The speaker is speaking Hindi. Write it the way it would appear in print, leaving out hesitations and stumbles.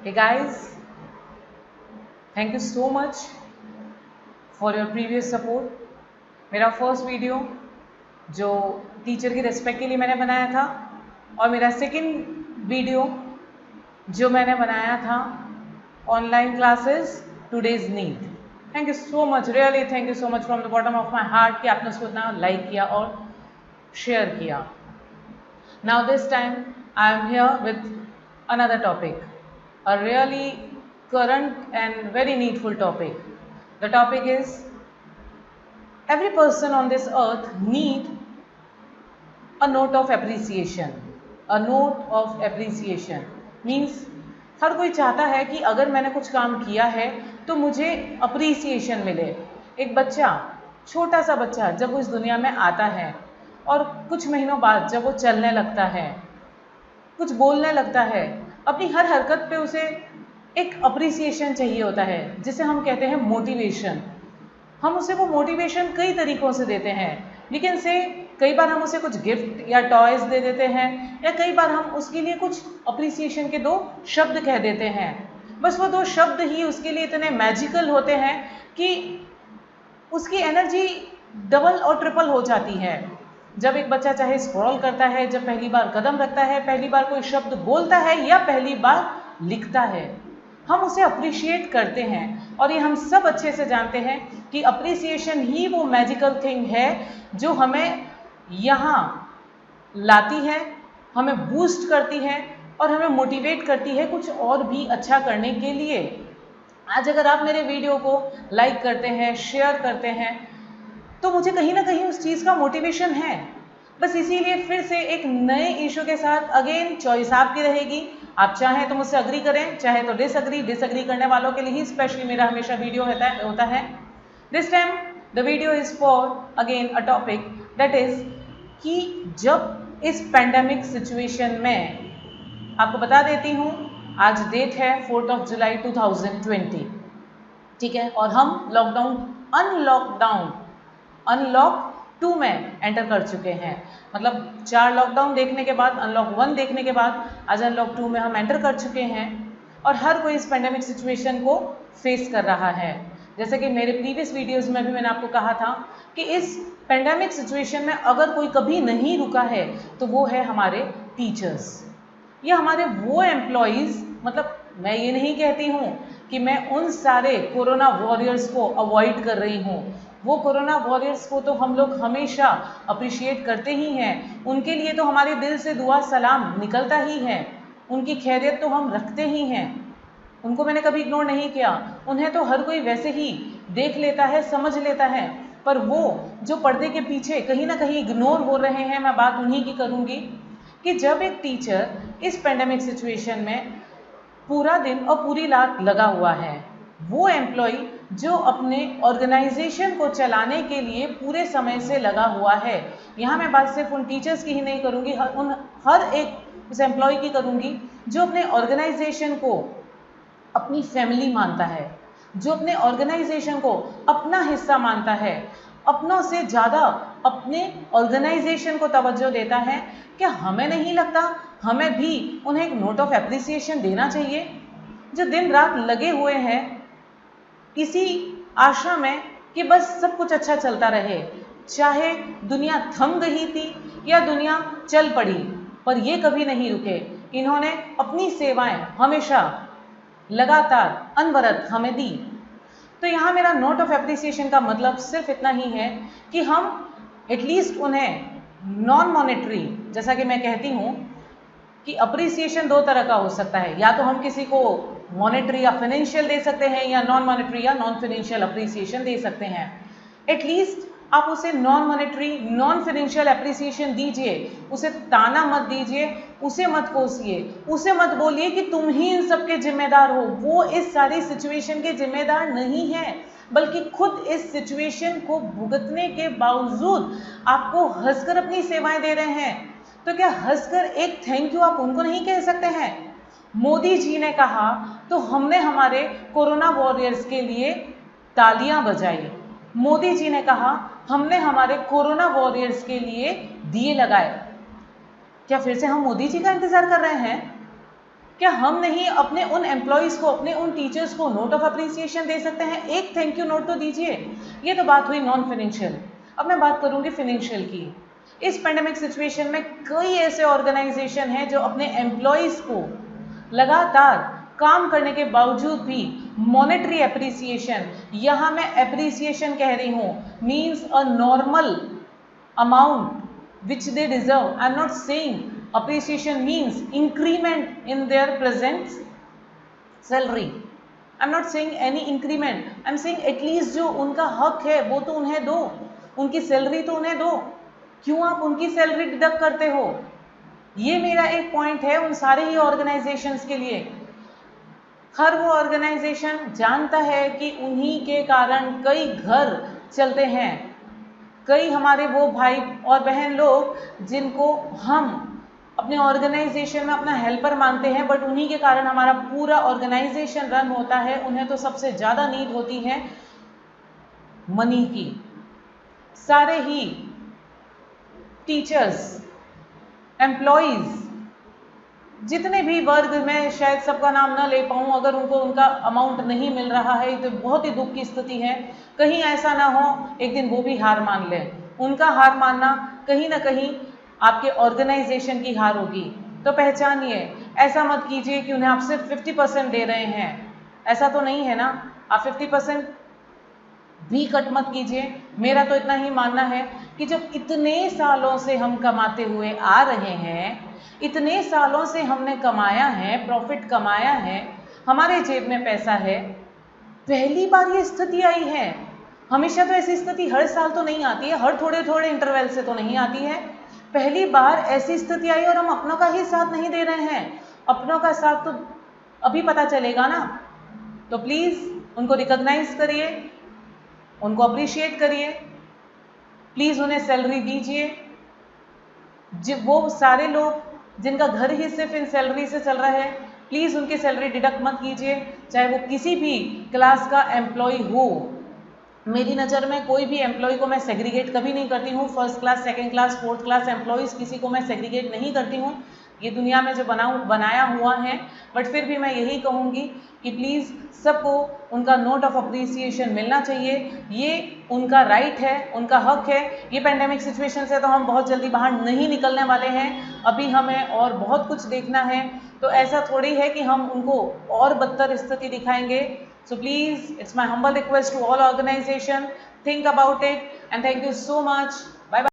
Hey guys, thank you so much for your previous support. मेरा फर्स्ट वीडियो जो टीचर की रिस्पेक्ट के लिए मैंने बनाया था और मेरा सेकंड वीडियो जो मैंने बनाया था online classes today's need. Thank you so much, really thank you so much from the bottom of my heart कि आपने उसको इतना लाइक किया और शेयर किया। Now this time I am here with another topic, a really current and very needful topic. The topic is every person on this earth need a note of appreciation. A note of appreciation means हर कोई चाहता है कि अगर मैंने कुछ काम किया है तो मुझे अप्रिसिएशन मिले। एक बच्चा, छोटा सा बच्चा जब वो इस दुनिया में आता है और कुछ महीनों बाद जब वो चलने लगता है, कुछ बोलने लगता है, अपनी हर हरकत पे उसे एक अप्रिसिएशन चाहिए होता है जिसे हम कहते हैं मोटिवेशन। हम उसे वो मोटिवेशन कई तरीकों से देते हैं, लेकिन से कई बार हम उसे कुछ गिफ्ट या टॉयज दे देते हैं, या कई बार हम उसके लिए कुछ अप्रिसिएशन के 2 शब्द कह देते हैं। बस वो 2 शब्द ही उसके लिए इतने मैजिकल होते हैं कि उसकी एनर्जी डबल और ट्रिपल हो जाती है। जब एक बच्चा चाहे स्क्रॉल करता है, जब पहली बार कदम रखता है, पहली बार कोई शब्द बोलता है या पहली बार लिखता है, हम उसे अप्रिशिएट करते हैं। और ये हम सब अच्छे से जानते हैं कि अप्रिसिएशन ही वो मैजिकल थिंग है जो हमें यहाँ लाती है, हमें बूस्ट करती है और हमें मोटिवेट करती है कुछ और भी अच्छा करने के लिए। आज अगर आप मेरे वीडियो को लाइक करते हैं, शेयर करते हैं, तो मुझे कहीं ना कहीं उस चीज़ का मोटिवेशन है। बस इसीलिए फिर से एक नए इशू के साथ अगेन चॉइस आपकी रहेगी। आप चाहें तो मुझसे अग्री करें, चाहे तो डिसअग्री करने वालों के लिए ही स्पेशली मेरा हमेशा वीडियो होता है। This time the video is for again a topic that is कि जब इस पैंडेमिक सिचुएशन में, आपको बता देती हूँ आज डेट है 4 जुलाई 2020, ठीक है, और हम अनलॉक 2 में एंटर कर चुके हैं। मतलब 4 लॉकडाउन देखने के बाद, अनलॉक 1 देखने के बाद आज अनलॉक 2 में हम एंटर कर चुके हैं और हर कोई इस पेंडेमिक सिचुएशन को फेस कर रहा है। जैसे कि मेरे प्रीवियस वीडियोस में भी मैंने आपको कहा था कि इस पेंडेमिक सिचुएशन में अगर कोई कभी नहीं रुका है तो वो है हमारे टीचर्स या हमारे वो एम्प्लॉयज़। मतलब मैं ये नहीं कहती हूँ कि मैं उन सारे कोरोना वॉरियर्स को अवॉइड कर रही हूँ, वो कोरोना वॉरियर्स को तो हम लोग हमेशा अप्रिशिएट करते ही हैं, उनके लिए तो हमारे दिल से दुआ सलाम निकलता ही है, उनकी खैरियत तो हम रखते ही हैं, उनको मैंने कभी इग्नोर नहीं किया। उन्हें तो हर कोई वैसे ही देख लेता है, समझ लेता है, पर वो जो पर्दे के पीछे कहीं ना कहीं इग्नोर हो रहे हैं, मैं बात उन्हीं की करूँगी कि जब एक टीचर इस पेंडेमिक सिचुएशन में पूरा दिन और पूरी रात लगा हुआ है, वो एम्प्लॉय जो अपने ऑर्गेनाइजेशन को चलाने के लिए पूरे समय से लगा हुआ है, यहाँ मैं बात सिर्फ उन टीचर्स की ही नहीं करूँगी, हर एक उस एम्प्लॉय की करूँगी जो अपने ऑर्गेनाइजेशन को अपनी फैमिली मानता है, जो अपने ऑर्गेनाइजेशन को अपना हिस्सा मानता है, अपनों से ज़्यादा अपने ऑर्गेनाइजेशन को तवज्जो देता है। क्या हमें नहीं लगता हमें भी उन्हें एक नोट ऑफ एप्रिसिएशन देना चाहिए, जो दिन रात लगे हुए हैं इसी आशा में कि बस सब कुछ अच्छा चलता रहे, चाहे दुनिया थम गई थी या दुनिया चल पड़ी, पर ये कभी नहीं रुके। इन्होंने अपनी सेवाएं हमेशा लगातार अनवरत हमें दी। तो यहाँ मेरा नोट ऑफ एप्रिसिएशन का मतलब सिर्फ इतना ही है कि हम एटलीस्ट उन्हें नॉन मॉनेटरी, जैसा कि मैं कहती हूँ कि अप्रिसिएशन 2 तरह का हो सकता है, या तो हम किसी को मॉनेटरी या फाइनेंशियल दे सकते हैं, या नॉन मॉनेटरी या नॉन फाइनेंशियल अप्रिसिएशन दे सकते हैं। एटलीस्ट आप उसे non monetary, non financial appreciation दीजिए, उसे ताना मत दीजिए, उसे मत कोसिए, उसे मत बोलिए कि तुम ही इन सब के जिम्मेदार हो। वो इस सारी सिचुएशन के जिम्मेदार नहीं है, बल्कि खुद इस सिचुएशन को भुगतने के बावजूद आपको हंसकर अपनी सेवाएं दे रहे हैं। तो क्या हंसकर एक थैंक यू आप उनको नहीं कह सकते हैं? मोदी जी ने कहा तो हमने हमारे कोरोना वॉरियर्स के लिए तालियां बजाई। मोदी जी ने कहा हमने हमारे कोरोना वॉरियर्स के लिए दिए लगाए। क्या फिर से हम मोदी जी का इंतजार कर रहे हैं? क्या हम नहीं अपने उन एम्प्लॉयज़ को, अपने उन टीचर्स को नोट ऑफ अप्रिसिएशन दे सकते हैं? एक थैंक यू नोट तो दीजिए। ये तो बात हुई नॉन फाइनेंशियल। अब मैं बात करूंगी फाइनेंशियल की। इस पेंडेमिक सिचुएशन में कई ऐसे ऑर्गेनाइजेशन हैं जो अपने एम्प्लॉयज़ को लगातार काम करने के बावजूद भी मॉनेटरी एप्रिसिएशन, यहाँ मैं एप्रिसिएशन कह रही हूँ, means a normal amount which they deserve. I am not saying appreciation means increment in their present salary. I am not saying any increment. I am saying at least जो उनका हक है वो तो उन्हें दो, उनकी सैलरी तो उन्हें दो। क्यों आप उनकी सैलरी डिडक्ट करते हो? ये मेरा एक पॉइंट है उन सारे ही ऑर्गेनाइजेशंस के लिए। हर वो ऑर्गेनाइजेशन जानता है कि उन्हीं के कारण कई घर चलते हैं, कई हमारे वो भाई और बहन लोग जिनको हम अपने ऑर्गेनाइजेशन में अपना हेल्पर मानते हैं, बट उन्हीं के कारण हमारा पूरा ऑर्गेनाइजेशन रन होता है। उन्हें तो सबसे ज़्यादा नीड होती है मनी की। सारे ही टीचर्स, एम्प्लॉयज़, जितने भी वर्ग, में शायद सबका नाम ना ले पाऊँ, अगर उनको उनका अमाउंट नहीं मिल रहा है तो बहुत ही दुख की स्थिति है। कहीं ऐसा ना हो एक दिन वो भी हार मान लें। उनका हार मानना कहीं ना कहीं आपके ऑर्गेनाइजेशन की हार होगी। तो पहचानिए, ऐसा मत कीजिए कि उन्हें आप सिर्फ 50% दे रहे हैं। ऐसा तो नहीं है ना, आप 50% भी कट मत कीजिए। मेरा तो इतना ही मानना है कि जब इतने सालों से हम कमाते हुए आ रहे हैं, इतने सालों से हमने कमाया है, प्रॉफिट कमाया है, हमारे जेब में पैसा है, पहली बार ये स्थिति आई है। हमेशा तो ऐसी स्थिति हर साल तो नहीं आती है, हर थोड़े थोड़े इंटरवल से तो नहीं आती है। पहली बार ऐसी स्थिति आई और हम अपनों का ही साथ नहीं दे रहे हैं। अपनों का साथ तो अभी पता चलेगा ना। तो प्लीज़ उनको रिकॉग्नाइज करिए, उनको अप्रिशिएट करिए, प्लीज़ उन्हें सैलरी दीजिए। जब वो सारे लोग जिनका घर ही सिर्फ इन सैलरी से चल रहा है, प्लीज़ उनकी सैलरी डिडक्ट मत कीजिए, चाहे वो किसी भी क्लास का एम्प्लॉय हो। मेरी नज़र में कोई भी एम्प्लॉय को मैं सेग्रीगेट कभी नहीं करती हूँ। First class, second class, fourth class employees, किसी को मैं सेग्रीगेट नहीं करती हूँ। ये दुनिया में जो बनाया हुआ है, बट फिर भी मैं यही कहूँगी कि प्लीज़ सबको उनका नोट ऑफ अप्रिसिएशन मिलना चाहिए। ये उनका राइट है, उनका हक है। ये पेंडेमिक सिचुएशन से तो हम बहुत जल्दी बाहर नहीं निकलने वाले हैं, अभी हमें और बहुत कुछ देखना है। तो ऐसा थोड़ी है कि हम उनको और बदतर स्थिति दिखाएंगे। So please, it's my humble request to all organization, think about it, and thank you so much